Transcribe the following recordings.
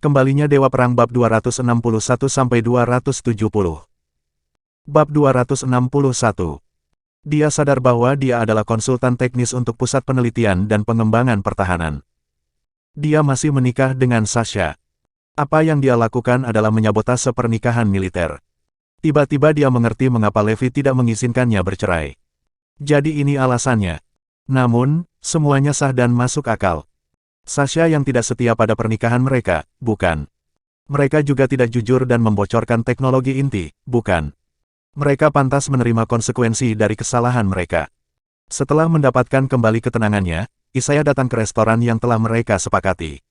Kembalinya Dewa Perang Bab 261-270. Bab 261. Dia sadar bahwa dia adalah konsultan teknis untuk Pusat Penelitian dan Pengembangan Pertahanan. Dia masih menikah dengan Sasha. Apa yang dia lakukan adalah menyabotase pernikahan militer. Tiba-tiba dia mengerti mengapa Levi tidak mengizinkannya bercerai. Jadi ini alasannya. Namun, semuanya sah dan masuk akal. Sasha yang tidak setia pada pernikahan mereka, bukan. Mereka juga tidak jujur dan membocorkan teknologi inti, bukan. Mereka pantas menerima konsekuensi dari kesalahan mereka. Setelah mendapatkan kembali ketenangannya, Isaiah datang ke restoran yang telah mereka sepakati.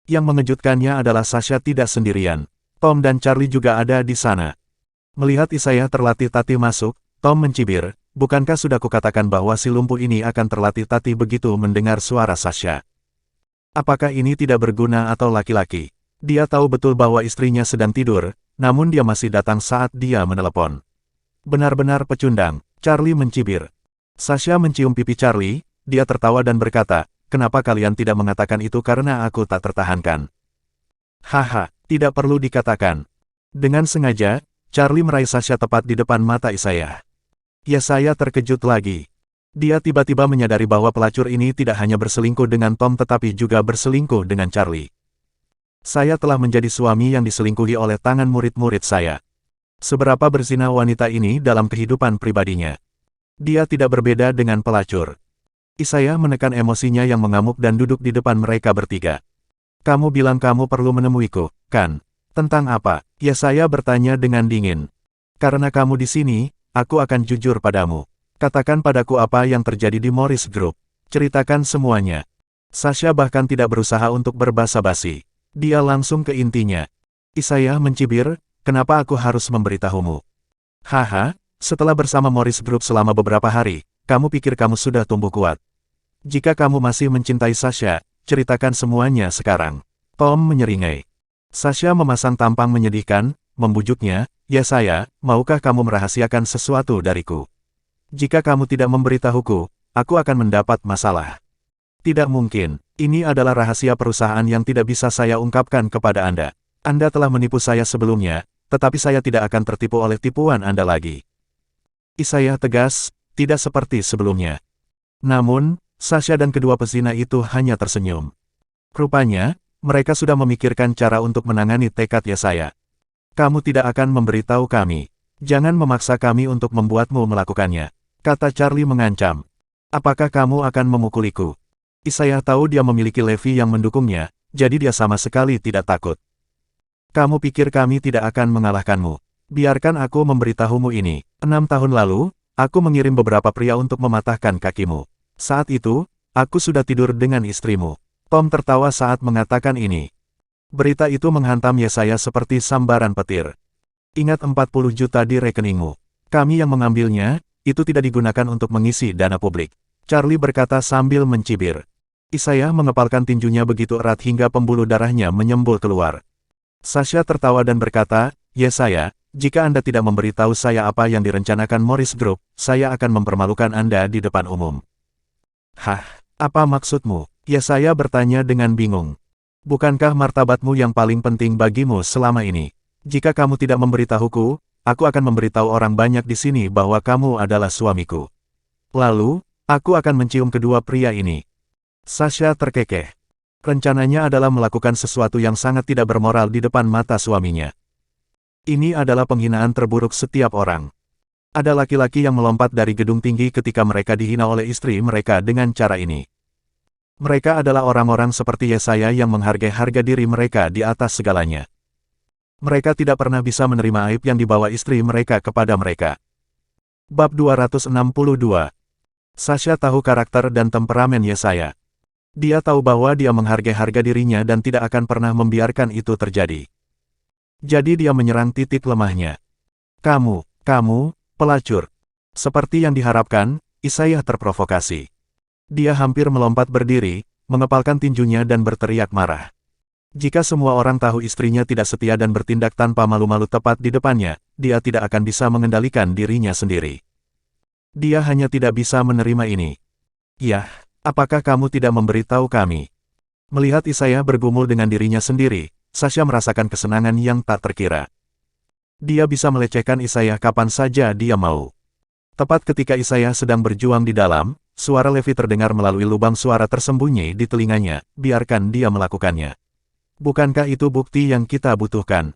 Yang mengejutkannya adalah Sasha tidak sendirian. Tom dan Charlie juga ada di sana. Melihat Isaiah terlatih-tatih masuk, Tom mencibir, bukankah sudah kukatakan bahwa si lumpuh ini akan terlatih-tatih begitu mendengar suara Sasha? Apakah ini tidak berguna atau laki-laki? Dia tahu betul bahwa istrinya sedang tidur, namun dia masih datang saat dia menelepon. Benar-benar pecundang, Charlie mencibir. Sasha mencium pipi Charlie, dia tertawa dan berkata, kenapa kalian tidak mengatakan itu karena aku tak tertahankan? Haha, tidak perlu dikatakan. Dengan sengaja, Charlie meraih Sasha tepat di depan mata Isaiah. Ya, saya terkejut lagi. Dia tiba-tiba menyadari bahwa pelacur ini tidak hanya berselingkuh dengan Tom tetapi juga berselingkuh dengan Charlie. Saya telah menjadi suami yang diselingkuhi oleh tangan murid-murid saya. Seberapa berzina wanita ini dalam kehidupan pribadinya. Dia tidak berbeda dengan pelacur. Isaiah menekan emosinya yang mengamuk dan duduk di depan mereka bertiga. Kamu bilang kamu perlu menemuiku, kan? Tentang apa? Ya, saya bertanya dengan dingin. Karena kamu di sini, aku akan jujur padamu. Katakan padaku apa yang terjadi di Morris Group. Ceritakan semuanya. Sasha bahkan tidak berusaha untuk berbasa-basi. Dia langsung ke intinya. Isaiah mencibir, kenapa aku harus memberitahumu? Haha, setelah bersama Morris Group selama beberapa hari, kamu pikir kamu sudah tumbuh kuat. Jika kamu masih mencintai Sasha, ceritakan semuanya sekarang. Tom menyeringai. Sasha memasang tampang menyedihkan, membujuknya, ya saya, maukah kamu merahasiakan sesuatu dariku? Jika kamu tidak memberitahuku, aku akan mendapat masalah. Tidak mungkin, ini adalah rahasia perusahaan yang tidak bisa saya ungkapkan kepada Anda. Anda telah menipu saya sebelumnya, tetapi saya tidak akan tertipu oleh tipuan Anda lagi. Isaiah tegas, tidak seperti sebelumnya. Namun, Sasha dan kedua pezina itu hanya tersenyum. Rupanya, mereka sudah memikirkan cara untuk menangani tekad Yesaya. Kamu tidak akan memberitahu kami. Jangan memaksa kami untuk membuatmu melakukannya, kata Charlie mengancam. Apakah kamu akan memukuliku? Isaiah tahu dia memiliki Levi yang mendukungnya, jadi dia sama sekali tidak takut. Kamu pikir kami tidak akan mengalahkanmu? Biarkan aku memberitahumu ini. 6 tahun lalu, aku mengirim beberapa pria untuk mematahkan kakimu. Saat itu, aku sudah tidur dengan istrimu. Tom tertawa saat mengatakan ini. Berita itu menghantam Yesaya seperti sambaran petir. Ingat 40 juta di rekeningmu. Kami yang mengambilnya, itu tidak digunakan untuk mengisi dana publik. Charlie berkata sambil mencibir. Isaiah mengepalkan tinjunya begitu erat hingga pembuluh darahnya menyembul keluar. Sasha tertawa dan berkata, Yesaya, jika Anda tidak memberitahu saya apa yang direncanakan Morris Group, saya akan mempermalukan Anda di depan umum. Hah, apa maksudmu? Yesaya bertanya dengan bingung. Bukankah martabatmu yang paling penting bagimu selama ini? Jika kamu tidak memberitahuku, aku akan memberitahu orang banyak di sini bahwa kamu adalah suamiku. Lalu, aku akan mencium kedua pria ini. Sasha terkekeh. Rencananya adalah melakukan sesuatu yang sangat tidak bermoral di depan mata suaminya. Ini adalah penghinaan terburuk setiap orang. Ada laki-laki yang melompat dari gedung tinggi ketika mereka dihina oleh istri mereka dengan cara ini. Mereka adalah orang-orang seperti Yesaya yang menghargai harga diri mereka di atas segalanya. Mereka tidak pernah bisa menerima aib yang dibawa istri mereka kepada mereka. Bab 262. Sasha tahu karakter dan temperamen Yesaya. Dia tahu bahwa dia menghargai harga dirinya dan tidak akan pernah membiarkan itu terjadi. Jadi dia menyerang titik lemahnya. Kamu, pelacur. Seperti yang diharapkan, Isaiah terprovokasi. Dia hampir melompat berdiri, mengepalkan tinjunya dan berteriak marah. Jika semua orang tahu istrinya tidak setia dan bertindak tanpa malu-malu tepat di depannya, dia tidak akan bisa mengendalikan dirinya sendiri. Dia hanya tidak bisa menerima ini. Yah, apakah kamu tidak memberitahu kami? Melihat Isaiah bergumul dengan dirinya sendiri, Sasha merasakan kesenangan yang tak terkira. Dia bisa melecehkan Isaiah kapan saja dia mau. Tepat ketika Isaiah sedang berjuang di dalam, suara Levi terdengar melalui lubang suara tersembunyi di telinganya, biarkan dia melakukannya. Bukankah itu bukti yang kita butuhkan?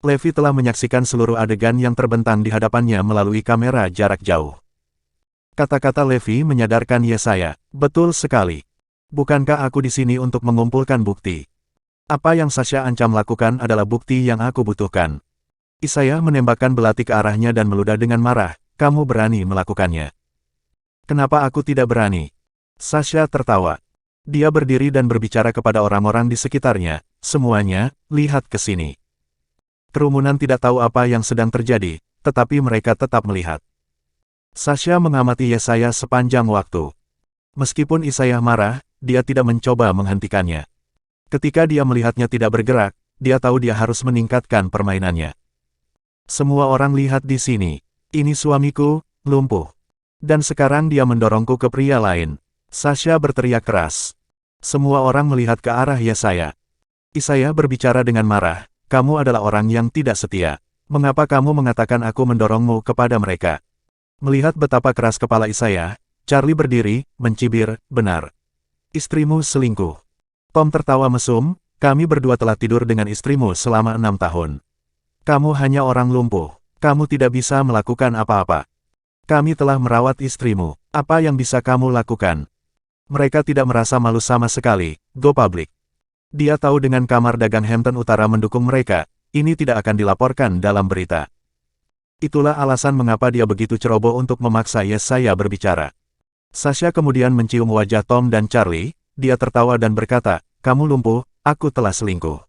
Levi telah menyaksikan seluruh adegan yang terbentang di hadapannya melalui kamera jarak jauh. Kata-kata Levi menyadarkan Yesaya. Betul sekali. Bukankah aku di sini untuk mengumpulkan bukti? Apa yang Sasha ancam lakukan adalah bukti yang aku butuhkan. Isaiah menembakkan belati ke arahnya dan meludah dengan marah. Kamu berani melakukannya. Kenapa aku tidak berani? Sasha tertawa. Dia berdiri dan berbicara kepada orang-orang di sekitarnya. Semuanya, lihat ke sini. Kerumunan tidak tahu apa yang sedang terjadi, tetapi mereka tetap melihat. Sasha mengamati Yesaya sepanjang waktu. Meskipun Isaiah marah, dia tidak mencoba menghentikannya. Ketika dia melihatnya tidak bergerak, dia tahu dia harus meningkatkan permainannya. Semua orang lihat di sini. Ini suamiku, lumpuh. Dan sekarang dia mendorongku ke pria lain. Sasha berteriak keras. Semua orang melihat ke arah Yesaya. Isaiah berbicara dengan marah. Kamu adalah orang yang tidak setia. Mengapa kamu mengatakan aku mendorongmu kepada mereka? Melihat betapa keras kepala Isaiah, Charlie berdiri, mencibir, benar. Istrimu selingkuh. Tom tertawa mesum, kami berdua telah tidur dengan istrimu selama 6 tahun. Kamu hanya orang lumpuh. Kamu tidak bisa melakukan apa-apa. Kami telah merawat istrimu. Apa yang bisa kamu lakukan? Mereka tidak merasa malu sama sekali, go public. Dia tahu dengan kamar dagang Hampton Utara mendukung mereka, ini tidak akan dilaporkan dalam berita. Itulah alasan mengapa dia begitu ceroboh untuk memaksa Yesaya berbicara. Sasha kemudian mencium wajah Tom dan Charlie, dia tertawa dan berkata, kamu lumpuh, aku telah selingkuh.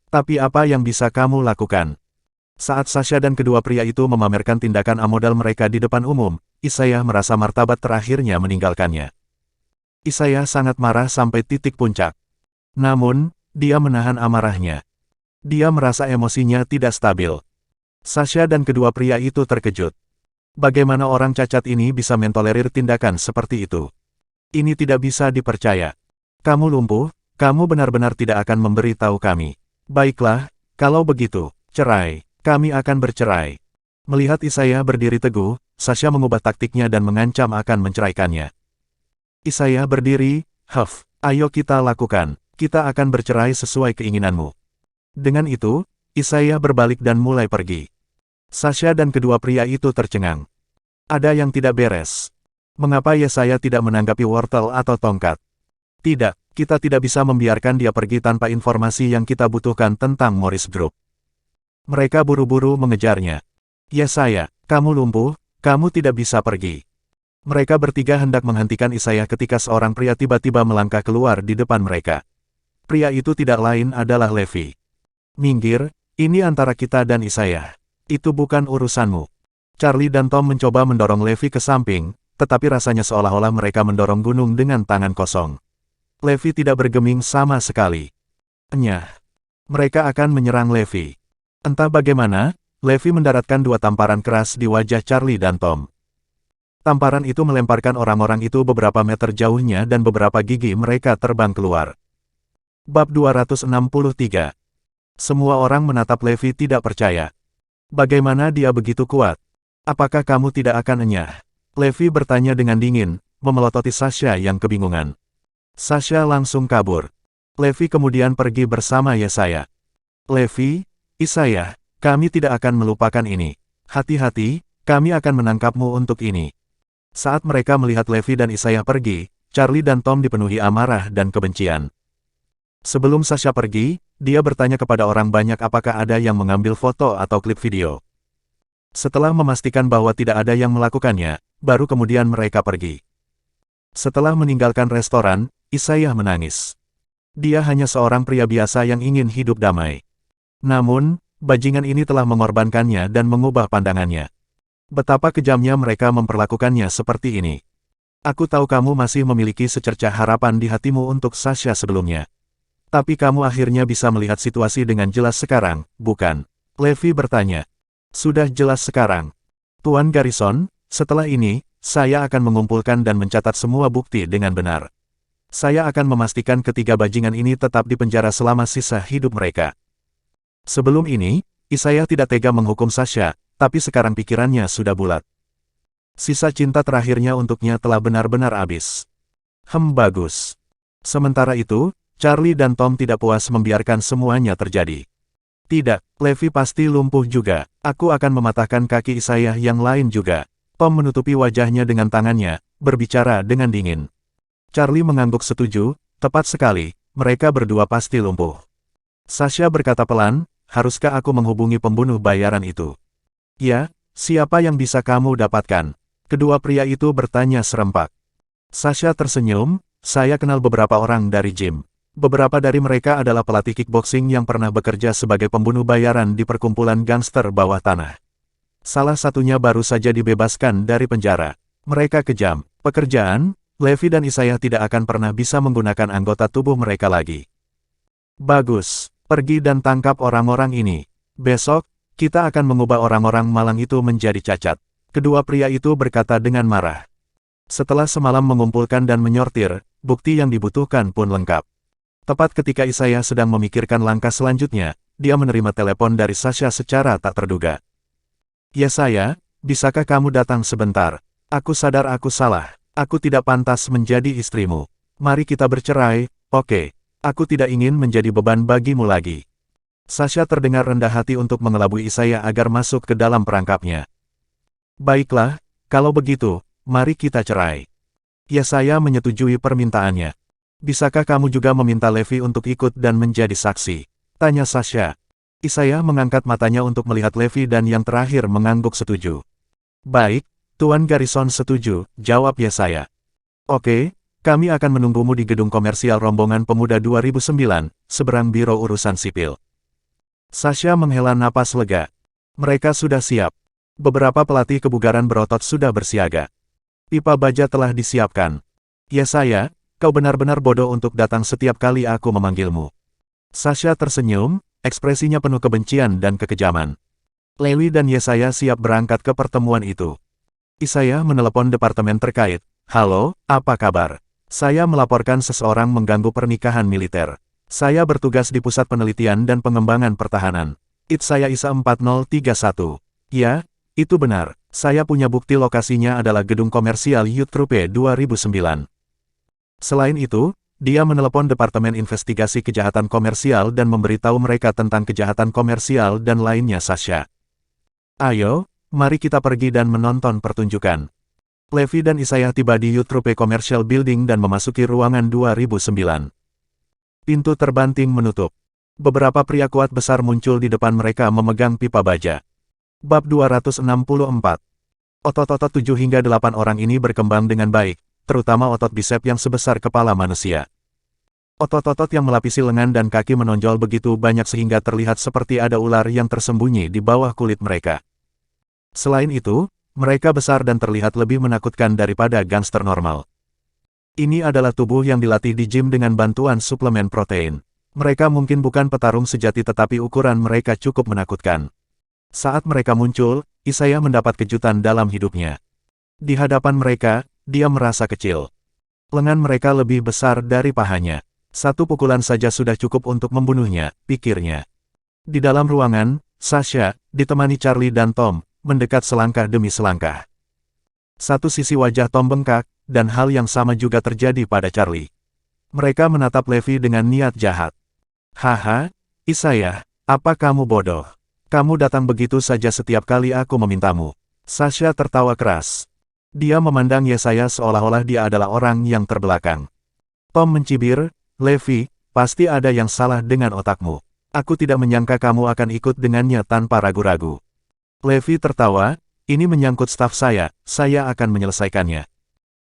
Tapi apa yang bisa kamu lakukan? Saat Sasha dan kedua pria itu memamerkan tindakan amodal mereka di depan umum, Isaiah merasa martabat terakhirnya meninggalkannya. Isaiah sangat marah sampai titik puncak. Namun, dia menahan amarahnya. Dia merasa emosinya tidak stabil. Sasha dan kedua pria itu terkejut. Bagaimana orang cacat ini bisa mentolerir tindakan seperti itu? Ini tidak bisa dipercaya. Kamu lumpuh, kamu benar-benar tidak akan memberi tahu kami. Baiklah, kalau begitu, cerai. Kami akan bercerai. Melihat Isaiah berdiri teguh, Sasha mengubah taktiknya dan mengancam akan menceraikannya. Isaiah berdiri, Huff, ayo kita lakukan. Kita akan bercerai sesuai keinginanmu. Dengan itu, Isaiah berbalik dan mulai pergi. Sasha dan kedua pria itu tercengang. Ada yang tidak beres. Mengapa Yesaya tidak menanggapi wortel atau tongkat? Tidak, kita tidak bisa membiarkan dia pergi tanpa informasi yang kita butuhkan tentang Morris Group. Mereka buru-buru mengejarnya. Yesaya, kamu lumpuh, kamu tidak bisa pergi. Mereka bertiga hendak menghentikan Isaiah ketika seorang pria tiba-tiba melangkah keluar di depan mereka. Pria itu tidak lain adalah Levi. Minggir, ini antara kita dan Isaiah. Itu bukan urusanmu. Charlie dan Tom mencoba mendorong Levi ke samping, tetapi rasanya seolah-olah mereka mendorong gunung dengan tangan kosong. Levi tidak bergeming sama sekali. Enyah. Mereka akan menyerang Levi. Entah bagaimana, Levi mendaratkan dua tamparan keras di wajah Charlie dan Tom. Tamparan itu melemparkan orang-orang itu beberapa meter jauhnya dan beberapa gigi mereka terbang keluar. Bab 263. Semua orang menatap Levi tidak percaya. Bagaimana dia begitu kuat? Apakah kamu tidak akan enyah? Levi bertanya dengan dingin, memelototi Sasha yang kebingungan. Sasha langsung kabur. Levi kemudian pergi bersama Yesaya. Levi, Isaiah, kami tidak akan melupakan ini. Hati-hati, kami akan menangkapmu untuk ini. Saat mereka melihat Levi dan Isaiah pergi, Charlie dan Tom dipenuhi amarah dan kebencian. Sebelum Sasha pergi, dia bertanya kepada orang banyak apakah ada yang mengambil foto atau klip video. Setelah memastikan bahwa tidak ada yang melakukannya, baru kemudian mereka pergi. Setelah meninggalkan restoran, Isaiah menangis. Dia hanya seorang pria biasa yang ingin hidup damai. Namun, bajingan ini telah mengorbankannya dan mengubah pandangannya. Betapa kejamnya mereka memperlakukannya seperti ini. Aku tahu kamu masih memiliki secercah harapan di hatimu untuk Sasha sebelumnya. Tapi kamu akhirnya bisa melihat situasi dengan jelas sekarang, bukan? Levi bertanya. Sudah jelas sekarang. Tuan Garrison, setelah ini, saya akan mengumpulkan dan mencatat semua bukti dengan benar. Saya akan memastikan ketiga bajingan ini tetap di penjara selama sisa hidup mereka. Sebelum ini, Isaiah tidak tega menghukum Sasha, tapi sekarang pikirannya sudah bulat. Sisa cinta terakhirnya untuknya telah benar-benar habis. Bagus. Sementara itu, Charlie dan Tom tidak puas membiarkan semuanya terjadi. Tidak, Levi pasti lumpuh juga. Aku akan mematahkan kaki Isaiah yang lain juga. Tom menutupi wajahnya dengan tangannya, berbicara dengan dingin. Charlie mengangguk setuju, tepat sekali, mereka berdua pasti lumpuh. Sasha berkata pelan, haruskah aku menghubungi pembunuh bayaran itu? Ya, siapa yang bisa kamu dapatkan? Kedua pria itu bertanya serempak. Sasha tersenyum, saya kenal beberapa orang dari gym. Beberapa dari mereka adalah pelatih kickboxing yang pernah bekerja sebagai pembunuh bayaran di perkumpulan gangster bawah tanah. Salah satunya baru saja dibebaskan dari penjara. Mereka kejam. Pekerjaan, Levi dan Isaiah tidak akan pernah bisa menggunakan anggota tubuh mereka lagi. Bagus, pergi dan tangkap orang-orang ini. Besok, kita akan mengubah orang-orang malang itu menjadi cacat. Kedua pria itu berkata dengan marah. Setelah semalam mengumpulkan dan menyortir, bukti yang dibutuhkan pun lengkap. Tepat ketika Isaiah sedang memikirkan langkah selanjutnya, dia menerima telepon dari Sasha secara tak terduga. Ya saya, bisakah kamu datang sebentar? Aku sadar aku salah. Aku tidak pantas menjadi istrimu. Mari kita bercerai, oke. Aku tidak ingin menjadi beban bagimu lagi. Sasha terdengar rendah hati untuk mengelabui Isaiah agar masuk ke dalam perangkapnya. Baiklah, kalau begitu, mari kita cerai. Ya saya menyetujui permintaannya. Bisakah kamu juga meminta Levi untuk ikut dan menjadi saksi? Tanya Sasha. Isaiah mengangkat matanya untuk melihat Levi dan yang terakhir mengangguk setuju. Baik, Tuan Garrison setuju, jawab Yesaya. Oke, kami akan menunggumu di gedung komersial Rombongan Pemuda 2009, seberang Biro Urusan Sipil. Sasha menghela napas lega. Mereka sudah siap. Beberapa pelatih kebugaran berotot sudah bersiaga. Pipa baja telah disiapkan. Yesaya, kau benar-benar bodoh untuk datang setiap kali aku memanggilmu. Sasha tersenyum, ekspresinya penuh kebencian dan kekejaman. Levi dan Yesaya siap berangkat ke pertemuan itu. Isaiah menelepon departemen terkait. Halo, apa kabar? Saya melaporkan seseorang mengganggu pernikahan militer. Saya bertugas di Pusat Penelitian dan Pengembangan Pertahanan. Saya ISA 4031. Ya, itu benar. Saya punya bukti lokasinya adalah gedung komersial Youth Troupe 2009. Selain itu, dia menelepon Departemen Investigasi Kejahatan Komersial dan memberitahu mereka tentang kejahatan komersial dan lainnya Sasha. Ayo, mari kita pergi dan menonton pertunjukan. Levi dan Isaiah tiba di Youth Troupe Commercial Building dan memasuki ruangan 2009. Pintu terbanting menutup. Beberapa pria kuat besar muncul di depan mereka memegang pipa baja. Bab 264. Otot-otot 7 hingga 8 orang ini berkembang dengan baik, terutama otot bisep yang sebesar kepala manusia. Otot-otot yang melapisi lengan dan kaki menonjol begitu banyak sehingga terlihat seperti ada ular yang tersembunyi di bawah kulit mereka. Selain itu, mereka besar dan terlihat lebih menakutkan daripada gangster normal. Ini adalah tubuh yang dilatih di gym dengan bantuan suplemen protein. Mereka mungkin bukan petarung sejati tetapi ukuran mereka cukup menakutkan. Saat mereka muncul, Isaiah mendapat kejutan dalam hidupnya. Di hadapan mereka, dia merasa kecil. Lengan mereka lebih besar dari pahanya. Satu pukulan saja sudah cukup untuk membunuhnya, pikirnya. Di dalam ruangan, Sasha, ditemani Charlie dan Tom, mendekat selangkah demi selangkah. Satu sisi wajah Tom bengkak, dan hal yang sama juga terjadi pada Charlie. Mereka menatap Levi dengan niat jahat. Haha, Isaiah, apa kamu bodoh? Kamu datang begitu saja setiap kali aku memintamu. Sasha tertawa keras. Dia memandang Yesaya seolah-olah dia adalah orang yang terbelakang. Tom mencibir, Levi, pasti ada yang salah dengan otakmu. Aku tidak menyangka kamu akan ikut dengannya tanpa ragu-ragu. Levi tertawa, ini menyangkut staf saya akan menyelesaikannya.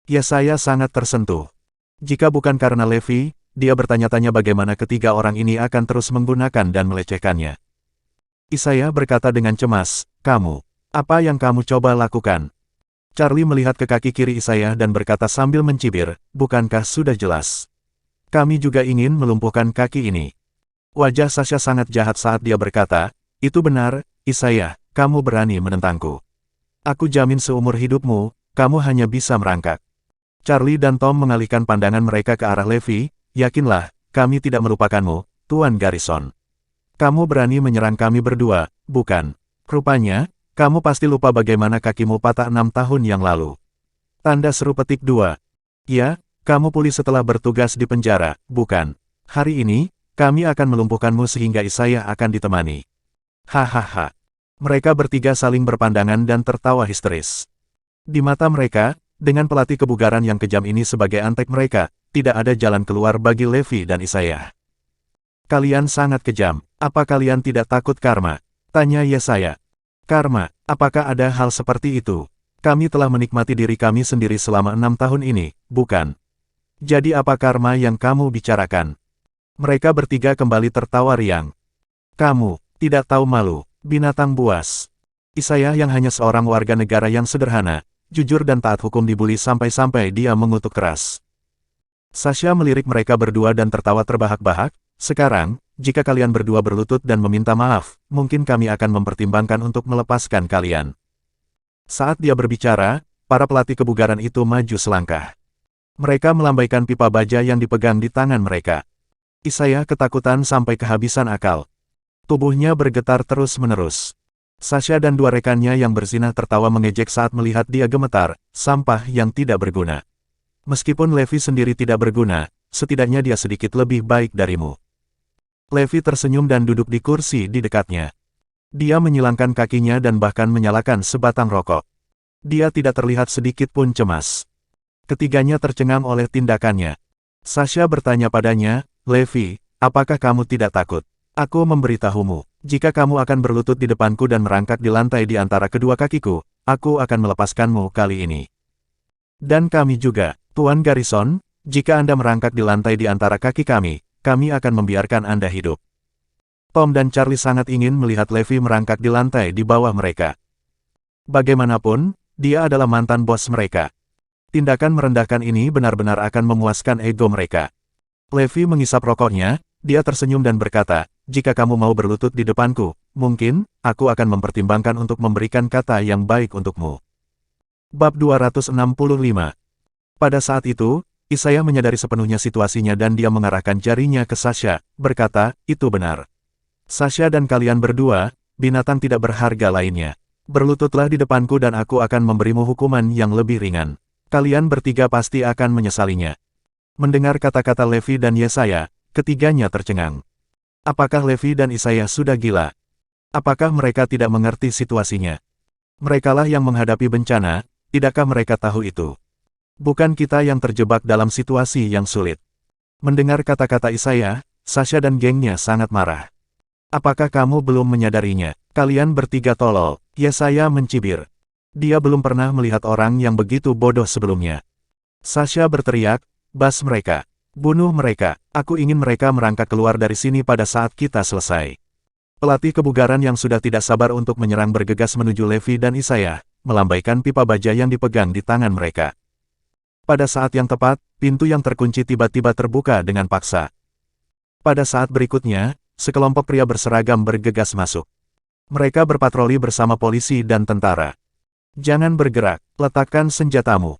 Yesaya sangat tersentuh. Jika bukan karena Levi, dia bertanya-tanya bagaimana ketiga orang ini akan terus menggunakan dan melecehkannya. Isaiah berkata dengan cemas, apa yang kamu coba lakukan? Charlie melihat ke kaki kiri Isaiah dan berkata sambil mencibir, bukankah sudah jelas? Kami juga ingin melumpuhkan kaki ini. Wajah Sasha sangat jahat saat dia berkata, itu benar, Isaiah, kamu berani menentangku. Aku jamin seumur hidupmu, kamu hanya bisa merangkak. Charlie dan Tom mengalihkan pandangan mereka ke arah Levi, yakinlah, kami tidak melupakanmu, Tuan Garrison. Kamu berani menyerang kami berdua, bukan? Rupanya, kamu pasti lupa bagaimana kakimu patah 6 tahun yang lalu. Tanda seru petik 2. Ya, kamu pulih setelah bertugas di penjara, bukan? Hari ini, kami akan melumpuhkanmu sehingga Isaiah akan ditemani. Hahaha. Mereka bertiga saling berpandangan dan tertawa histeris. Di mata mereka, dengan pelatih kebugaran yang kejam ini sebagai antek mereka, tidak ada jalan keluar bagi Levi dan Isaiah. Kalian sangat kejam. Apa kalian tidak takut karma? Tanya Yesaya. Karma, apakah ada hal seperti itu? Kami telah menikmati diri kami sendiri selama 6 tahun ini, bukan? Jadi apa karma yang kamu bicarakan? Mereka bertiga kembali tertawa riang. Kamu, tidak tahu malu, binatang buas. Isaiah yang hanya seorang warga negara yang sederhana, jujur dan taat hukum dibuli sampai-sampai dia mengutuk keras. Sasha melirik mereka berdua dan tertawa terbahak-bahak. Sekarang, jika kalian berdua berlutut dan meminta maaf, mungkin kami akan mempertimbangkan untuk melepaskan kalian. Saat dia berbicara, para pelatih kebugaran itu maju selangkah. Mereka melambaikan pipa baja yang dipegang di tangan mereka. Isaiah ketakutan sampai kehabisan akal. Tubuhnya bergetar terus-menerus. Sasha dan dua rekannya yang berzinah tertawa mengejek saat melihat dia gemetar, sampah yang tidak berguna. Meskipun Levi sendiri tidak berguna, setidaknya dia sedikit lebih baik darimu. Levi tersenyum dan duduk di kursi di dekatnya. Dia menyilangkan kakinya dan bahkan menyalakan sebatang rokok. Dia tidak terlihat sedikit pun cemas. Ketiganya tercengang oleh tindakannya. Sasha bertanya padanya, Levi, apakah kamu tidak takut? Aku memberitahumu, jika kamu akan berlutut di depanku dan merangkak di lantai di antara kedua kakiku, aku akan melepaskanmu kali ini. Dan kami juga, Tuan Garrison, jika Anda merangkak di lantai di antara kaki kami akan membiarkan Anda hidup. Tom dan Charlie sangat ingin melihat Levi merangkak di lantai di bawah mereka. Bagaimanapun, dia adalah mantan bos mereka. Tindakan merendahkan ini benar-benar akan memuaskan ego mereka. Levi mengisap rokoknya, dia tersenyum dan berkata, jika kamu mau berlutut di depanku, mungkin, aku akan mempertimbangkan untuk memberikan kata yang baik untukmu. Bab 265. Pada saat itu, Isaiah menyadari sepenuhnya situasinya dan dia mengarahkan jarinya ke Sasha, berkata, itu benar. Sasha dan kalian berdua, binatang tidak berharga lainnya. Berlututlah di depanku dan aku akan memberimu hukuman yang lebih ringan. Kalian bertiga pasti akan menyesalinya. Mendengar kata-kata Levi dan Yesaya, ketiganya tercengang. Apakah Levi dan Isaiah sudah gila? Apakah mereka tidak mengerti situasinya? Merekalah yang menghadapi bencana, tidakkah mereka tahu itu? Bukan kita yang terjebak dalam situasi yang sulit. Mendengar kata-kata Isaiah, Sasha dan gengnya sangat marah. Apakah kamu belum menyadarinya? Kalian bertiga tolol, Yesaya mencibir. Dia belum pernah melihat orang yang begitu bodoh sebelumnya. Sasha berteriak, bas mereka. Bunuh mereka, aku ingin mereka merangkak keluar dari sini pada saat kita selesai. Pelatih kebugaran yang sudah tidak sabar untuk menyerang bergegas menuju Levi dan Isaiah, melambaikan pipa baja yang dipegang di tangan mereka. Pada saat yang tepat, pintu yang terkunci tiba-tiba terbuka dengan paksa. Pada saat berikutnya, sekelompok pria berseragam bergegas masuk. Mereka berpatroli bersama polisi dan tentara. Jangan bergerak, letakkan senjatamu.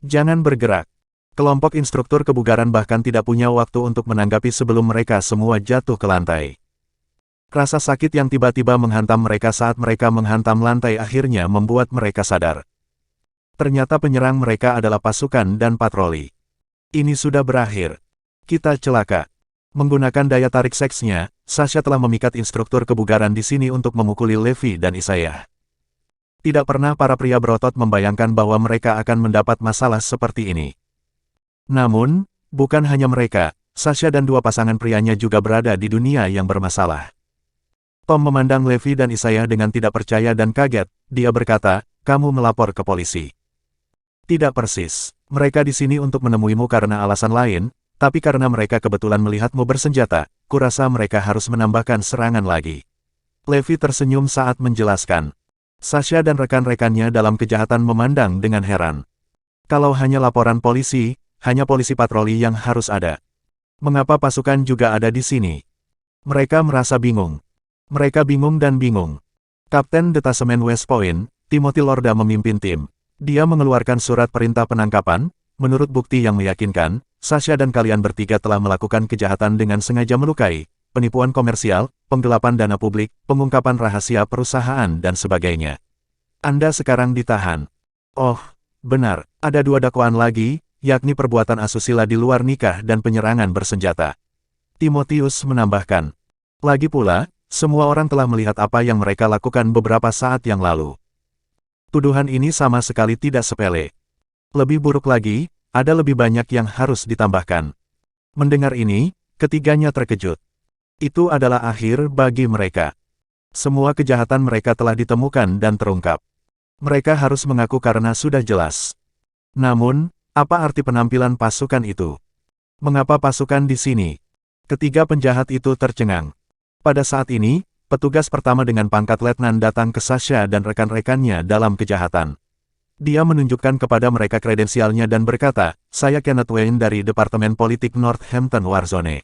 Jangan bergerak. Kelompok instruktur kebugaran bahkan tidak punya waktu untuk menanggapi sebelum mereka semua jatuh ke lantai. Rasa sakit yang tiba-tiba menghantam mereka saat mereka menghantam lantai akhirnya membuat mereka sadar. Ternyata penyerang mereka adalah pasukan dan patroli. Ini sudah berakhir. Kita celaka. Menggunakan daya tarik seksnya, Sasha telah memikat instruktur kebugaran di sini untuk memukuli Levi dan Isaiah. Tidak pernah para pria berotot membayangkan bahwa mereka akan mendapat masalah seperti ini. Namun, bukan hanya mereka, Sasha dan dua pasangan prianya juga berada di dunia yang bermasalah. Tom memandang Levi dan Isaiah dengan tidak percaya dan kaget. Dia berkata, kamu melapor ke polisi. Tidak persis. Mereka di sini untuk menemuimu karena alasan lain, tapi karena mereka kebetulan melihatmu bersenjata, kurasa mereka harus menambahkan serangan lagi. Levi tersenyum saat menjelaskan. Sasha dan rekan-rekannya dalam kejahatan memandang dengan heran. Kalau hanya laporan polisi, hanya polisi patroli yang harus ada. Mengapa pasukan juga ada di sini? Mereka merasa bingung. Mereka bingung dan bingung. Kapten Detasemen West Point, Timothy Lorda memimpin tim. Dia mengeluarkan surat perintah penangkapan, menurut bukti yang meyakinkan, Sasha dan kalian bertiga telah melakukan kejahatan dengan sengaja melukai, penipuan komersial, penggelapan dana publik, pengungkapan rahasia perusahaan dan sebagainya. Anda sekarang ditahan. Oh, benar, ada 2 dakwaan lagi, yakni perbuatan asusila di luar nikah dan penyerangan bersenjata. Timotius menambahkan. Lagi pula, semua orang telah melihat apa yang mereka lakukan beberapa saat yang lalu. Tuduhan ini sama sekali tidak sepele. Lebih buruk lagi, ada lebih banyak yang harus ditambahkan. Mendengar ini, ketiganya terkejut. Itu adalah akhir bagi mereka. Semua kejahatan mereka telah ditemukan dan terungkap. Mereka harus mengaku karena sudah jelas. Namun, apa arti penampilan pasukan itu? Mengapa pasukan di sini? Ketiga penjahat itu tercengang. Pada saat ini, petugas pertama dengan pangkat letnan datang ke Sasha dan rekan-rekannya dalam kejahatan. Dia menunjukkan kepada mereka kredensialnya dan berkata, "Saya Kenneth Wayne dari Departemen Politik Northampton Warzone.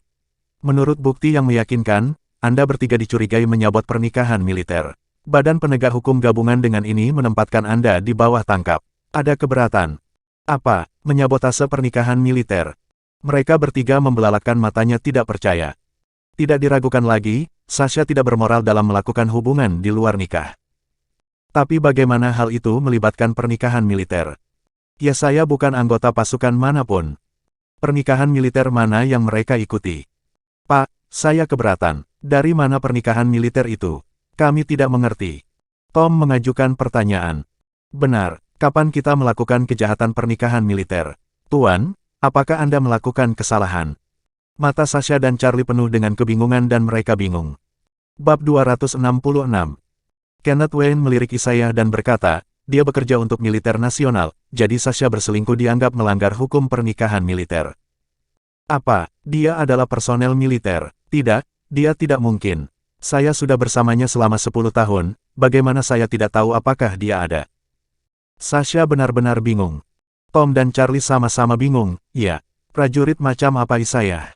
Menurut bukti yang meyakinkan, Anda bertiga dicurigai menyabot pernikahan militer. Badan Penegak Hukum Gabungan dengan ini menempatkan Anda di bawah tangkap. Ada keberatan." "Apa? Menyabotase pernikahan militer?" Mereka bertiga membelalakkan matanya tidak percaya. Tidak diragukan lagi, Sasha tidak bermoral dalam melakukan hubungan di luar nikah. Tapi bagaimana hal itu melibatkan pernikahan militer? Ya, saya bukan anggota pasukan manapun. Pernikahan militer mana yang mereka ikuti? Pak, saya keberatan. Dari mana pernikahan militer itu? Kami tidak mengerti. Tom mengajukan pertanyaan. Benar, kapan kita melakukan kejahatan pernikahan militer? Tuan, apakah Anda melakukan kesalahan? Mata Sasha dan Charlie penuh dengan kebingungan dan mereka bingung. Bab 266. Kenneth Wayne melirik Isaiah dan berkata, dia bekerja untuk militer nasional, jadi Sasha berselingkuh dianggap melanggar hukum pernikahan militer. Apa, dia adalah personel militer? Tidak, dia tidak mungkin. Saya sudah bersamanya selama 10 tahun, bagaimana saya tidak tahu apakah dia ada? Sasha benar-benar bingung. Tom dan Charlie sama-sama bingung, ya. Prajurit macam apa Isaiah?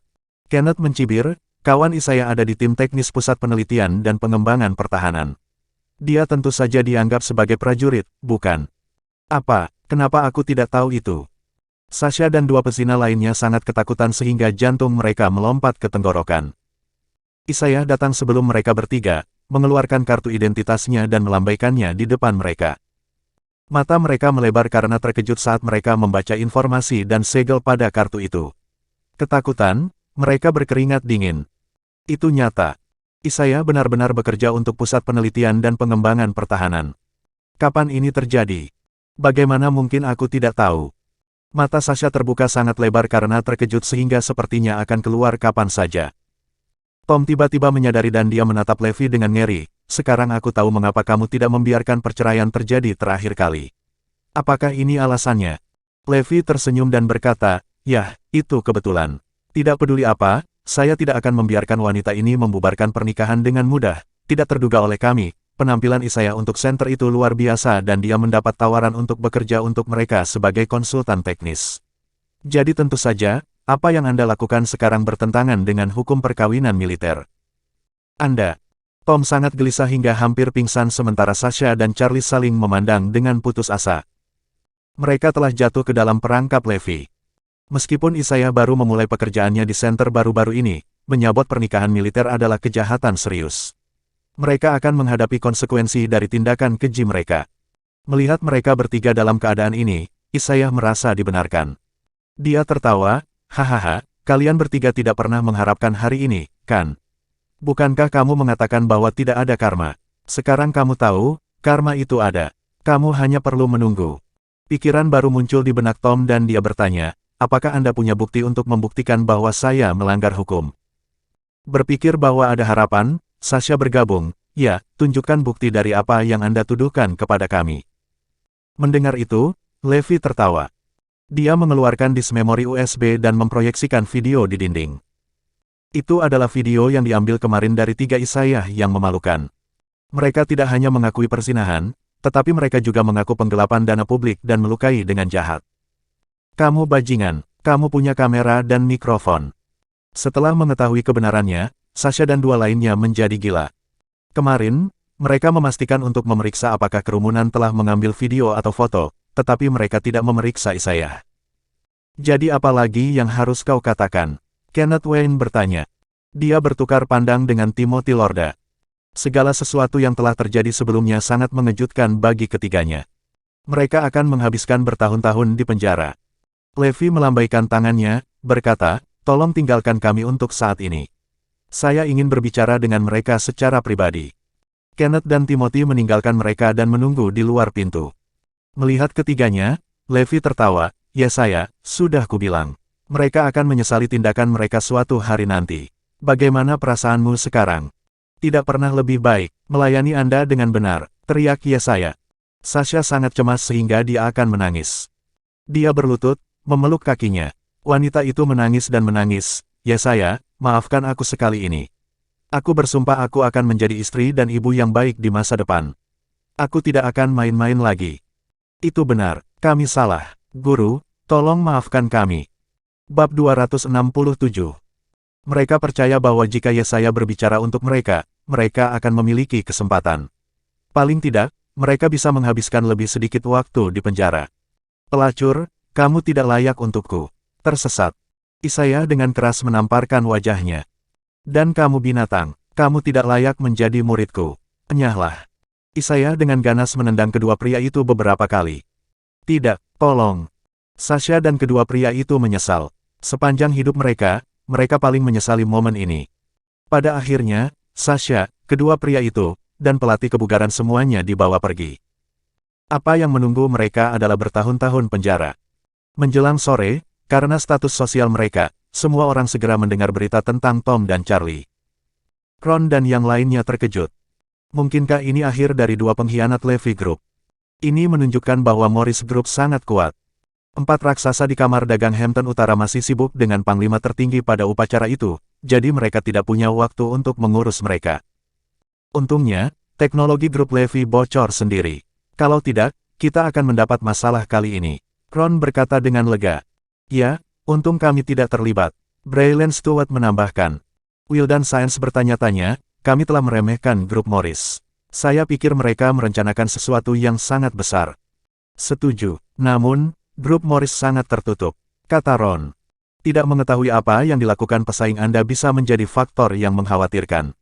Kenneth mencibir, kawan Isaiah ada di tim teknis pusat penelitian dan pengembangan pertahanan. Dia tentu saja dianggap sebagai prajurit, bukan? Apa, kenapa aku tidak tahu itu? Sasha dan 2 pesina lainnya sangat ketakutan sehingga jantung mereka melompat ke tenggorokan. Isaiah datang sebelum mereka bertiga, mengeluarkan kartu identitasnya dan melambaikannya di depan mereka. Mata mereka melebar karena terkejut saat mereka membaca informasi dan segel pada kartu itu. Ketakutan, mereka berkeringat dingin. Itu nyata. Isaiah benar-benar bekerja untuk pusat penelitian dan pengembangan pertahanan. Kapan ini terjadi? Bagaimana mungkin aku tidak tahu? Mata Sasha terbuka sangat lebar karena terkejut sehingga sepertinya akan keluar kapan saja. Tom tiba-tiba menyadari dan dia menatap Levi dengan ngeri. Sekarang aku tahu mengapa kamu tidak membiarkan perceraian terjadi terakhir kali. Apakah ini alasannya? Levi tersenyum dan berkata, "Yah, itu kebetulan. Tidak peduli apa, saya tidak akan membiarkan wanita ini membubarkan pernikahan dengan mudah. Tidak terduga oleh kami, penampilan Isaiah untuk center itu luar biasa dan dia mendapat tawaran untuk bekerja untuk mereka sebagai konsultan teknis. Jadi tentu saja, apa yang Anda lakukan sekarang bertentangan dengan hukum perkawinan militer. Anda." Tom sangat gelisah hingga hampir pingsan sementara Sasha dan Charlie saling memandang dengan putus asa. Mereka telah jatuh ke dalam perangkap Levi. Meskipun Isaiah baru memulai pekerjaannya di center baru-baru ini, menyabot pernikahan militer adalah kejahatan serius. Mereka akan menghadapi konsekuensi dari tindakan keji mereka. Melihat mereka bertiga dalam keadaan ini, Isaiah merasa dibenarkan. Dia tertawa, "Hahaha, kalian bertiga tidak pernah mengharapkan hari ini, kan? Bukankah kamu mengatakan bahwa tidak ada karma? Sekarang kamu tahu, karma itu ada. Kamu hanya perlu menunggu." Pikiran baru muncul di benak Tom dan dia bertanya, "Apakah Anda punya bukti untuk membuktikan bahwa saya melanggar hukum?" Berpikir bahwa ada harapan, Sasha bergabung, "Ya, tunjukkan bukti dari apa yang Anda tuduhkan kepada kami." Mendengar itu, Levi tertawa. Dia mengeluarkan disk memori USB dan memproyeksikan video di dinding. Itu adalah video yang diambil kemarin dari 3 Isaiah yang memalukan. Mereka tidak hanya mengakui perzinahan, tetapi mereka juga mengaku penggelapan dana publik dan melukai dengan jahat. "Kamu bajingan, kamu punya kamera dan mikrofon." Setelah mengetahui kebenarannya, Sasha dan 2 lainnya menjadi gila. Kemarin, mereka memastikan untuk memeriksa apakah kerumunan telah mengambil video atau foto, tetapi mereka tidak memeriksa Isaiah. "Jadi apa lagi yang harus kau katakan?" Kenneth Wayne bertanya. Dia bertukar pandang dengan Timothy Lorda. Segala sesuatu yang telah terjadi sebelumnya sangat mengejutkan bagi ketiganya. Mereka akan menghabiskan bertahun-tahun di penjara. Levi melambaikan tangannya, berkata, tolong tinggalkan kami untuk saat ini. Saya ingin berbicara dengan mereka secara pribadi. Kenneth dan Timothy meninggalkan mereka dan menunggu di luar pintu. Melihat ketiganya, Levi tertawa, ya saya, sudah kubilang. Mereka akan menyesali tindakan mereka suatu hari nanti. Bagaimana perasaanmu sekarang? Tidak pernah lebih baik, melayani Anda dengan benar, teriak Yesaya. Sasha sangat cemas sehingga dia akan menangis. Dia berlutut, memeluk kakinya. Wanita itu menangis dan menangis, Yesaya, maafkan aku sekali ini. Aku bersumpah aku akan menjadi istri dan ibu yang baik di masa depan. Aku tidak akan main-main lagi. Itu benar, kami salah. Guru, tolong maafkan kami. Bab 267. Mereka percaya bahwa jika Yesaya berbicara untuk mereka, mereka akan memiliki kesempatan. Paling tidak, mereka bisa menghabiskan lebih sedikit waktu di penjara. Pelacur, kamu tidak layak untukku. Tersesat. Yesaya dengan keras menamparkan wajahnya. Dan kamu binatang, kamu tidak layak menjadi muridku. Enyahlah. Yesaya dengan ganas menendang kedua pria itu beberapa kali. Tidak, tolong. Sasha dan kedua pria itu menyesal. Sepanjang hidup mereka paling menyesali momen ini. Pada akhirnya, Sasha, kedua pria itu, dan pelatih kebugaran semuanya dibawa pergi. Apa yang menunggu mereka adalah bertahun-tahun penjara. Menjelang sore, karena status sosial mereka, semua orang segera mendengar berita tentang Tom dan Charlie. Ron dan yang lainnya terkejut. Mungkinkah ini akhir dari dua pengkhianat Levi Group? Ini menunjukkan bahwa Morris Group sangat kuat. 4 raksasa di kamar dagang Hampton Utara masih sibuk dengan panglima tertinggi pada upacara itu, jadi mereka tidak punya waktu untuk mengurus mereka. Untungnya, teknologi grup Levi bocor sendiri. Kalau tidak, kita akan mendapat masalah kali ini. Ron berkata dengan lega. Ya, untung kami tidak terlibat. Braylon Stewart menambahkan. Will dan Science bertanya-tanya, kami telah meremehkan grup Morris. Saya pikir mereka merencanakan sesuatu yang sangat besar. Setuju, namun, grup Morris sangat tertutup, kata Ron. Tidak mengetahui apa yang dilakukan pesaing Anda bisa menjadi faktor yang mengkhawatirkan.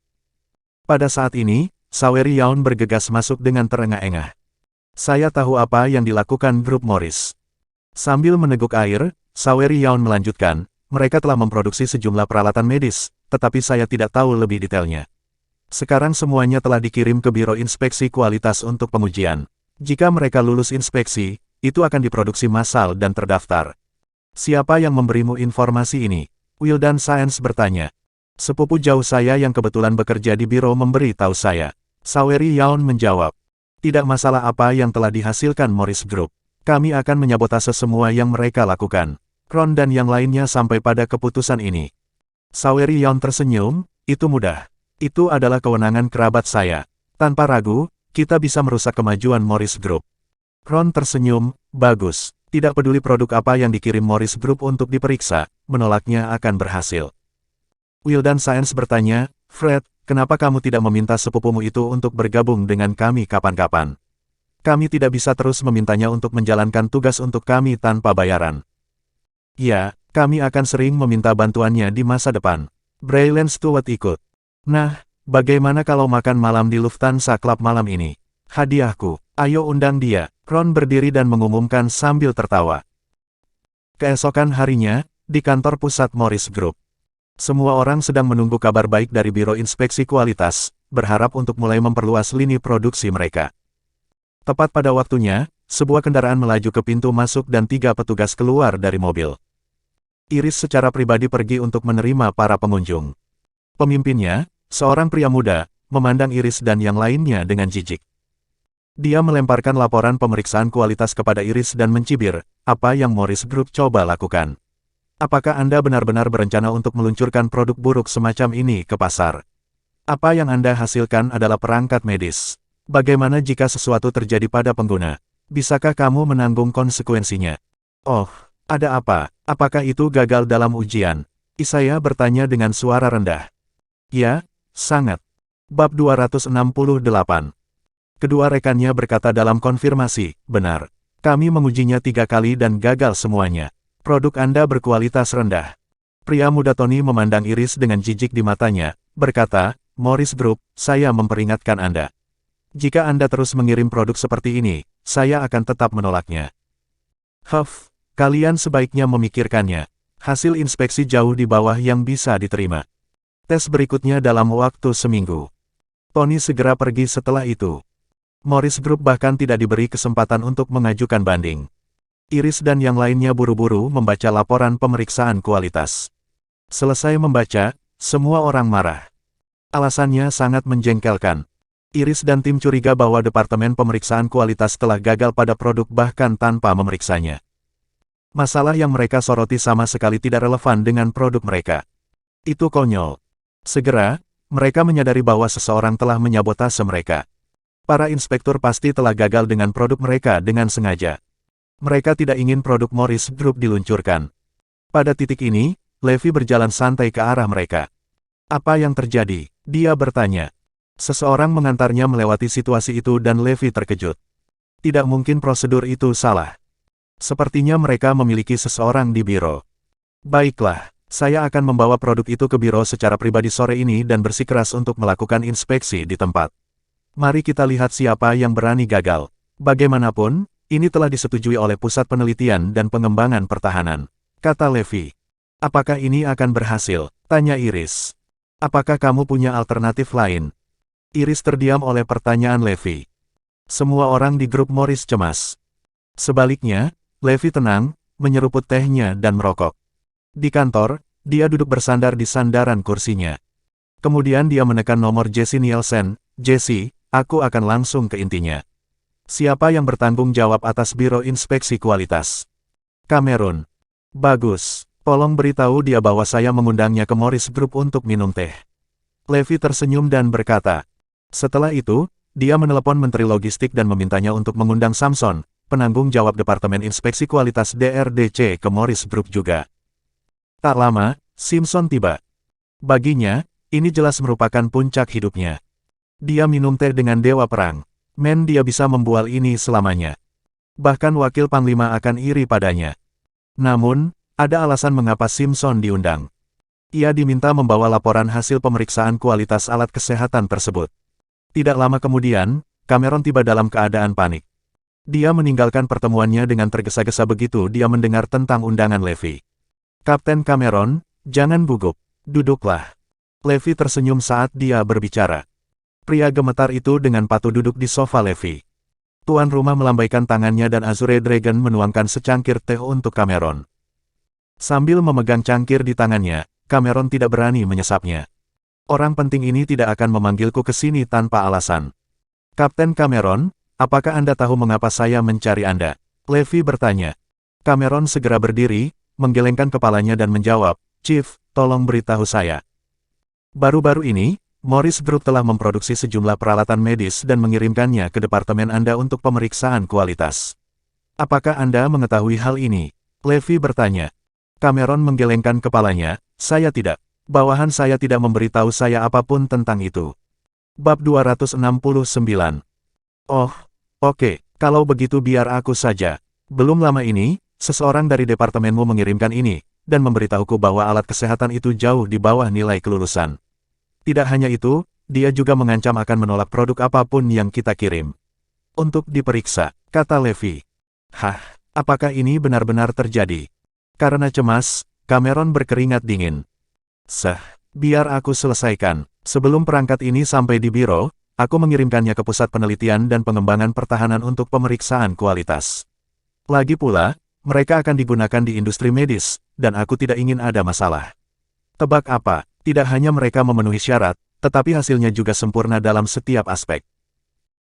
Pada saat ini, Sawery Yaun bergegas masuk dengan terengah-engah. Saya tahu apa yang dilakukan grup Morris. Sambil meneguk air, Sawery Yaun melanjutkan, mereka telah memproduksi sejumlah peralatan medis, tetapi saya tidak tahu lebih detailnya. Sekarang semuanya telah dikirim ke Biro Inspeksi Kualitas untuk pengujian. Jika mereka lulus inspeksi, itu akan diproduksi massal dan terdaftar. Siapa yang memberimu informasi ini? Will dan Science bertanya. Sepupu jauh saya yang kebetulan bekerja di biro memberi tahu saya. Sawery Yaun menjawab. Tidak masalah apa yang telah dihasilkan Morris Group. Kami akan menyabotase semua yang mereka lakukan. Ron dan yang lainnya sampai pada keputusan ini. Sawery Yaun tersenyum, itu mudah. Itu adalah kewenangan kerabat saya. Tanpa ragu, kita bisa merusak kemajuan Morris Group. Ron tersenyum, bagus. Tidak peduli produk apa yang dikirim Morris Group untuk diperiksa, menolaknya akan berhasil. Will dan Science bertanya, Fred, kenapa kamu tidak meminta sepupumu itu untuk bergabung dengan kami kapan-kapan? Kami tidak bisa terus memintanya untuk menjalankan tugas untuk kami tanpa bayaran. Ya, kami akan sering meminta bantuannya di masa depan. Braylon Stewart ikut. Nah, bagaimana kalau makan malam di Lufthansa Club malam ini? Hadiahku, ayo undang dia. Ron berdiri dan mengumumkan sambil tertawa. Keesokan harinya, di kantor pusat Morris Group. Semua orang sedang menunggu kabar baik dari Biro Inspeksi Kualitas, berharap untuk mulai memperluas lini produksi mereka. Tepat pada waktunya, sebuah kendaraan melaju ke pintu masuk dan 3 petugas keluar dari mobil. Iris secara pribadi pergi untuk menerima para pengunjung. Pemimpinnya, seorang pria muda, memandang Iris dan yang lainnya dengan jijik. Dia melemparkan laporan pemeriksaan kualitas kepada Iris dan mencibir, apa yang Morris Group coba lakukan. Apakah Anda benar-benar berencana untuk meluncurkan produk buruk semacam ini ke pasar? Apa yang Anda hasilkan adalah perangkat medis. Bagaimana jika sesuatu terjadi pada pengguna? Bisakah kamu menanggung konsekuensinya? Oh, ada apa? Apakah itu gagal dalam ujian? Yesaya bertanya dengan suara rendah. Ya, sangat. Bab 268. Kedua rekannya berkata dalam konfirmasi, benar. Kami mengujinya 3 kali dan gagal semuanya. Produk Anda berkualitas rendah. Pria muda Tony memandang Iris dengan jijik di matanya, berkata, Morris Group, saya memperingatkan Anda. Jika Anda terus mengirim produk seperti ini, saya akan tetap menolaknya. Kalian sebaiknya memikirkannya. Hasil inspeksi jauh di bawah yang bisa diterima. Tes berikutnya dalam waktu seminggu. Tony segera pergi setelah itu. Morris Group bahkan tidak diberi kesempatan untuk mengajukan banding. Iris dan yang lainnya buru-buru membaca laporan pemeriksaan kualitas. Selesai membaca, semua orang marah. Alasannya sangat menjengkelkan. Iris dan tim curiga bahwa Departemen Pemeriksaan Kualitas telah gagal pada produk bahkan tanpa memeriksanya. Masalah yang mereka soroti sama sekali tidak relevan dengan produk mereka. Itu konyol. Segera, mereka menyadari bahwa seseorang telah menyabotase mereka. Para inspektur pasti telah gagal dengan produk mereka dengan sengaja. Mereka tidak ingin produk Morris Group diluncurkan. Pada titik ini, Levi berjalan santai ke arah mereka. Apa yang terjadi? Dia bertanya. Seseorang mengantarnya melewati situasi itu dan Levi terkejut. Tidak mungkin prosedur itu salah. Sepertinya mereka memiliki seseorang di biro. Baiklah, saya akan membawa produk itu ke biro secara pribadi sore ini dan bersikeras untuk melakukan inspeksi di tempat. Mari kita lihat siapa yang berani gagal. Bagaimanapun, ini telah disetujui oleh Pusat Penelitian dan Pengembangan Pertahanan, kata Levi. Apakah ini akan berhasil? Tanya Iris. Apakah kamu punya alternatif lain? Iris terdiam oleh pertanyaan Levi. Semua orang di grup Morris cemas. Sebaliknya, Levi tenang, menyeruput tehnya dan merokok. Di kantor, dia duduk bersandar di sandaran kursinya. Kemudian dia menekan nomor Jesse Nielsen. Jesse, aku akan langsung ke intinya. Siapa yang bertanggung jawab atas Biro Inspeksi Kualitas? Cameron. Bagus. Tolong beritahu dia bahwa saya mengundangnya ke Morris Group untuk minum teh. Levi tersenyum dan berkata. Setelah itu, dia menelepon Menteri Logistik dan memintanya untuk mengundang Samson, penanggung jawab Departemen Inspeksi Kualitas DRDC ke Morris Group juga. Tak lama, Simpson tiba. Baginya, ini jelas merupakan puncak hidupnya. Dia minum teh dengan Dewa Perang. Dia bisa membual ini selamanya. Bahkan Wakil Panglima akan iri padanya. Namun, ada alasan mengapa Simpson diundang. Ia diminta membawa laporan hasil pemeriksaan kualitas alat kesehatan tersebut. Tidak lama kemudian, Cameron tiba dalam keadaan panik. Dia meninggalkan pertemuannya dengan tergesa-gesa begitu dia mendengar tentang undangan Levi. Kapten Cameron, jangan gugup. Duduklah. Levi tersenyum saat dia berbicara. Pria gemetar itu dengan patuh duduk di sofa Levi. Tuan rumah melambaikan tangannya dan Azure Dragon menuangkan secangkir teh untuk Cameron. Sambil memegang cangkir di tangannya, Cameron tidak berani menyesapnya. Orang penting ini tidak akan memanggilku ke sini tanpa alasan. Kapten Cameron, apakah Anda tahu mengapa saya mencari Anda? Levi bertanya. Cameron segera berdiri, menggelengkan kepalanya dan menjawab, Chief, tolong beritahu saya. Baru-baru ini, Morris Group telah memproduksi sejumlah peralatan medis dan mengirimkannya ke departemen Anda untuk pemeriksaan kualitas. Apakah Anda mengetahui hal ini? Levi bertanya. Cameron menggelengkan kepalanya, saya tidak. Bawahan saya tidak memberitahu saya apapun tentang itu. Bab 269. Oh, oke, kalau begitu biar aku saja. Belum lama ini, seseorang dari departemenmu mengirimkan ini, dan memberitahuku bahwa alat kesehatan itu jauh di bawah nilai kelulusan. Tidak hanya itu, dia juga mengancam akan menolak produk apapun yang kita kirim. Untuk diperiksa, kata Levi. Apakah ini benar-benar terjadi? Karena cemas, Cameron berkeringat dingin. Biar aku selesaikan. Sebelum perangkat ini sampai di biro, aku mengirimkannya ke Pusat Penelitian dan Pengembangan Pertahanan untuk pemeriksaan kualitas. Lagi pula, mereka akan digunakan di industri medis, dan aku tidak ingin ada masalah. Tebak apa? Tidak hanya mereka memenuhi syarat, tetapi hasilnya juga sempurna dalam setiap aspek.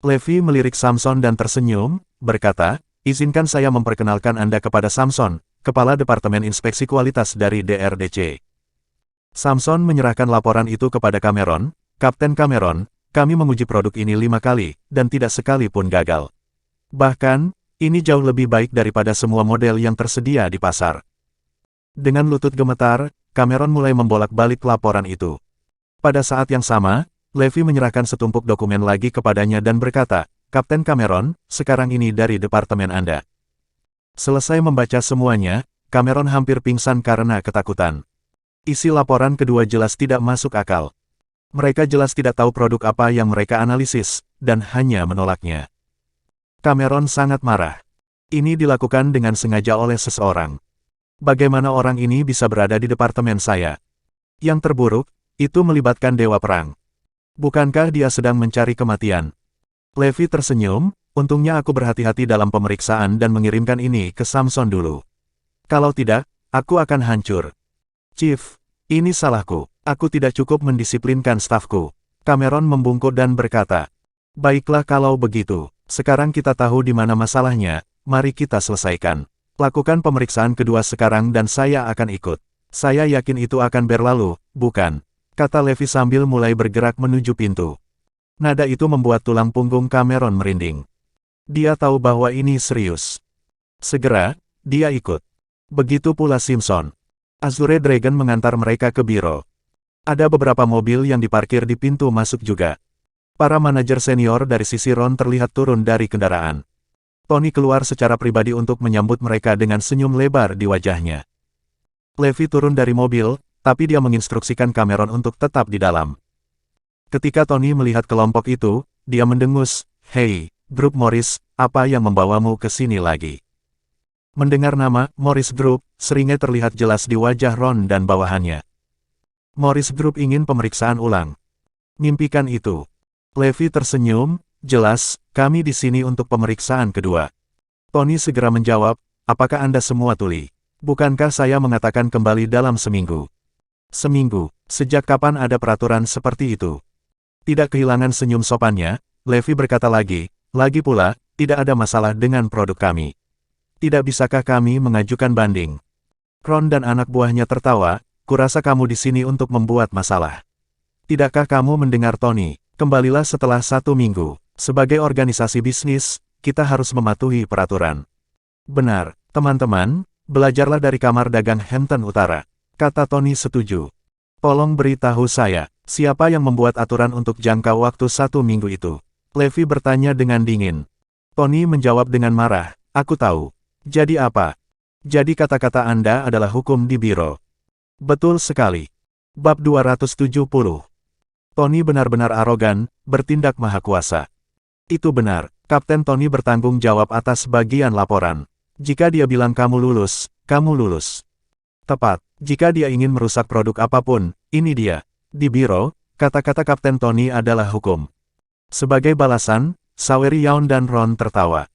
Levi melirik Samson dan tersenyum, berkata, izinkan saya memperkenalkan Anda kepada Samson, Kepala Departemen Inspeksi Kualitas dari DRDC. Samson menyerahkan laporan itu kepada Cameron. Kapten Cameron, kami menguji produk ini 5 kali, dan tidak sekalipun gagal. Bahkan, ini jauh lebih baik daripada semua model yang tersedia di pasar. Dengan lutut gemetar, Cameron mulai membolak-balik laporan itu. Pada saat yang sama, Levi menyerahkan setumpuk dokumen lagi kepadanya dan berkata, Kapten Cameron, sekarang ini dari departemen Anda. Selesai membaca semuanya, Cameron hampir pingsan karena ketakutan. Isi laporan kedua jelas tidak masuk akal. Mereka jelas tidak tahu produk apa yang mereka analisis, dan hanya menolaknya. Cameron sangat marah. Ini dilakukan dengan sengaja oleh seseorang. Bagaimana orang ini bisa berada di departemen saya? Yang terburuk, itu melibatkan Dewa Perang. Bukankah dia sedang mencari kematian? Levi tersenyum, untungnya aku berhati-hati dalam pemeriksaan dan mengirimkan ini ke Samson dulu. Kalau tidak, aku akan hancur. Chief, ini salahku. Aku tidak cukup mendisiplinkan stafku. Cameron membungkuk dan berkata, baiklah kalau begitu. Sekarang kita tahu di mana masalahnya, mari kita selesaikan. Lakukan pemeriksaan kedua sekarang dan saya akan ikut. Saya yakin itu akan berlalu, bukan? Kata Levi sambil mulai bergerak menuju pintu. Nada itu membuat tulang punggung Cameron merinding. Dia tahu bahwa ini serius. Segera, dia ikut. Begitu pula Simpson. Azure Dragon mengantar mereka ke biro. Ada beberapa mobil yang diparkir di pintu masuk juga. Para manajer senior dari sisi Ron terlihat turun dari kendaraan. Tony keluar secara pribadi untuk menyambut mereka dengan senyum lebar di wajahnya. Levi turun dari mobil, tapi dia menginstruksikan Cameron untuk tetap di dalam. Ketika Tony melihat kelompok itu, dia mendengus, "Hei, grup Morris, apa yang membawamu ke sini lagi?" Mendengar nama Morris Group, seringnya terlihat jelas di wajah Ron dan bawahannya. Morris Group ingin pemeriksaan ulang. Mimpikan itu. Levi tersenyum, jelas, kami di sini untuk pemeriksaan kedua. Tony segera menjawab, apakah Anda semua tuli? Bukankah saya mengatakan kembali dalam seminggu? Seminggu, sejak kapan ada peraturan seperti itu? Tidak kehilangan senyum sopannya, Levi berkata lagi pula, tidak ada masalah dengan produk kami. Tidak bisakah kami mengajukan banding? Ron dan anak buahnya tertawa, kurasa kamu di sini untuk membuat masalah. Tidakkah kamu mendengar Tony? Kembalilah setelah 1 minggu. Sebagai organisasi bisnis, kita harus mematuhi peraturan. Benar, teman-teman, belajarlah dari kamar dagang Hampton Utara. Kata Tony setuju. Tolong beritahu saya, siapa yang membuat aturan untuk jangka waktu 1 minggu itu? Levi bertanya dengan dingin. Tony menjawab dengan marah, aku tahu. Jadi apa? Jadi kata-kata Anda adalah hukum di biro. Betul sekali. Bab 270. Tony benar-benar arogan, bertindak maha kuasa. Itu benar, Kapten Tony bertanggung jawab atas bagian laporan. Jika dia bilang kamu lulus, kamu lulus. Tepat, jika dia ingin merusak produk apapun, ini dia. Di biro, kata-kata Kapten Tony adalah hukum. Sebagai balasan, Sawery Young dan Ron tertawa.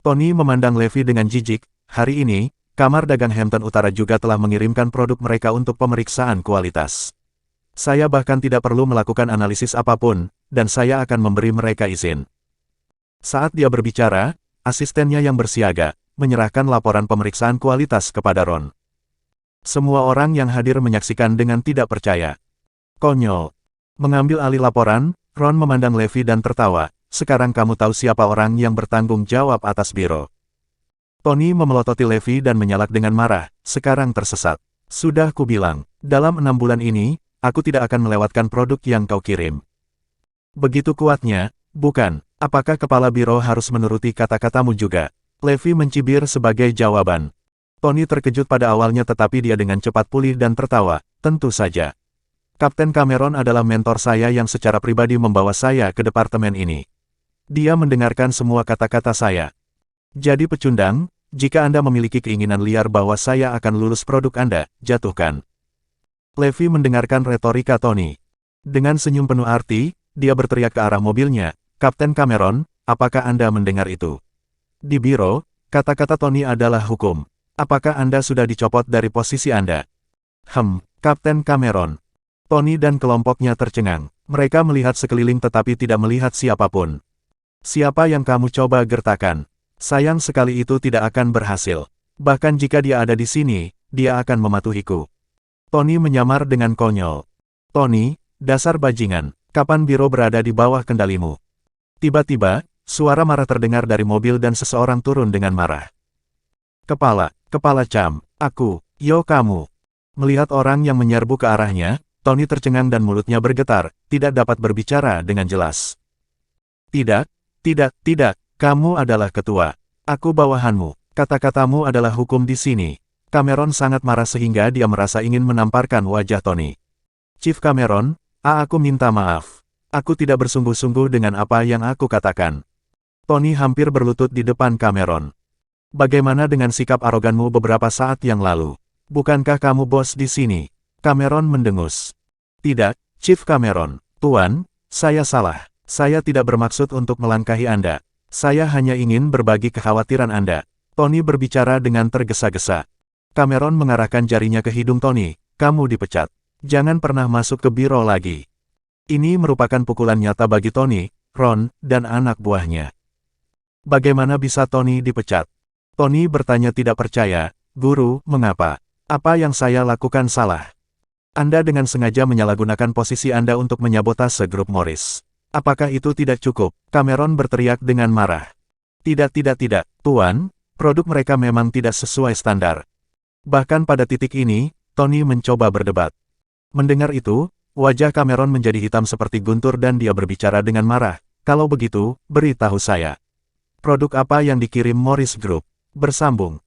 Tony memandang Levi dengan jijik, hari ini, Kamar Dagang Hampton Utara juga telah mengirimkan produk mereka untuk pemeriksaan kualitas. Saya bahkan tidak perlu melakukan analisis apapun, dan saya akan memberi mereka izin. Saat dia berbicara, asistennya yang bersiaga, menyerahkan laporan pemeriksaan kualitas kepada Ron. Semua orang yang hadir menyaksikan dengan tidak percaya. Konyol. Mengambil alih laporan, Ron memandang Levi dan tertawa, sekarang kamu tahu siapa orang yang bertanggung jawab atas biro. Tony memelototi Levi dan menyalak dengan marah, sekarang tersesat. Sudah kubilang, dalam 6 bulan ini, aku tidak akan melewatkan produk yang kau kirim. Begitu kuatnya, bukan, apakah kepala biro harus menuruti kata-katamu juga? Levi mencibir sebagai jawaban. Tony terkejut pada awalnya tetapi dia dengan cepat pulih dan tertawa, tentu saja. Kapten Cameron adalah mentor saya yang secara pribadi membawa saya ke departemen ini. Dia mendengarkan semua kata-kata saya. Jadi pecundang, jika Anda memiliki keinginan liar bahwa saya akan lulus produk Anda, jatuhkan. Levi mendengarkan retorika Tony. Dengan senyum penuh arti, dia berteriak ke arah mobilnya, Kapten Cameron, apakah Anda mendengar itu? Di biro, kata-kata Tony adalah hukum. Apakah Anda sudah dicopot dari posisi Anda? Kapten Cameron. Tony dan kelompoknya tercengang. Mereka melihat sekeliling tetapi tidak melihat siapapun. Siapa yang kamu coba gertakan? Sayang sekali itu tidak akan berhasil. Bahkan jika dia ada di sini, dia akan mematuhiku. Tony menyamar dengan konyol. Tony, dasar bajingan, kapan biro berada di bawah kendalimu? Tiba-tiba, suara marah terdengar dari mobil dan seseorang turun dengan marah. Kepala Cam, kamu. Melihat orang yang menyerbu ke arahnya, Tony tercengang dan mulutnya bergetar, tidak dapat berbicara dengan jelas. Tidak, kamu adalah ketua. Aku bawahanmu. Kata-katamu adalah hukum di sini. Cameron sangat marah sehingga dia merasa ingin menamparkan wajah Tony. Chief Cameron, aku minta maaf. Aku tidak bersungguh-sungguh dengan apa yang aku katakan. Tony hampir berlutut di depan Cameron. Bagaimana dengan sikap aroganmu beberapa saat yang lalu? Bukankah kamu bos di sini? Cameron mendengus. Tidak, Chief Cameron. Tuan, saya salah. Saya tidak bermaksud untuk melangkahi Anda. Saya hanya ingin berbagi kekhawatiran Anda. Tony berbicara dengan tergesa-gesa. Cameron mengarahkan jarinya ke hidung Tony. Kamu dipecat. Jangan pernah masuk ke biro lagi. Ini merupakan pukulan nyata bagi Tony, Ron, dan anak buahnya. Bagaimana bisa Tony dipecat? Tony bertanya tidak percaya. Guru, mengapa? Apa yang saya lakukan salah? Anda dengan sengaja menyalahgunakan posisi Anda untuk menyabotase grup Morris. Apakah itu tidak cukup? Cameron berteriak dengan marah. Tidak, Tuan, produk mereka memang tidak sesuai standar. Bahkan pada titik ini, Tony mencoba berdebat. Mendengar itu, wajah Cameron menjadi hitam seperti guntur dan dia berbicara dengan marah. Kalau begitu, beritahu saya. Produk apa yang dikirim Morris Group? Bersambung.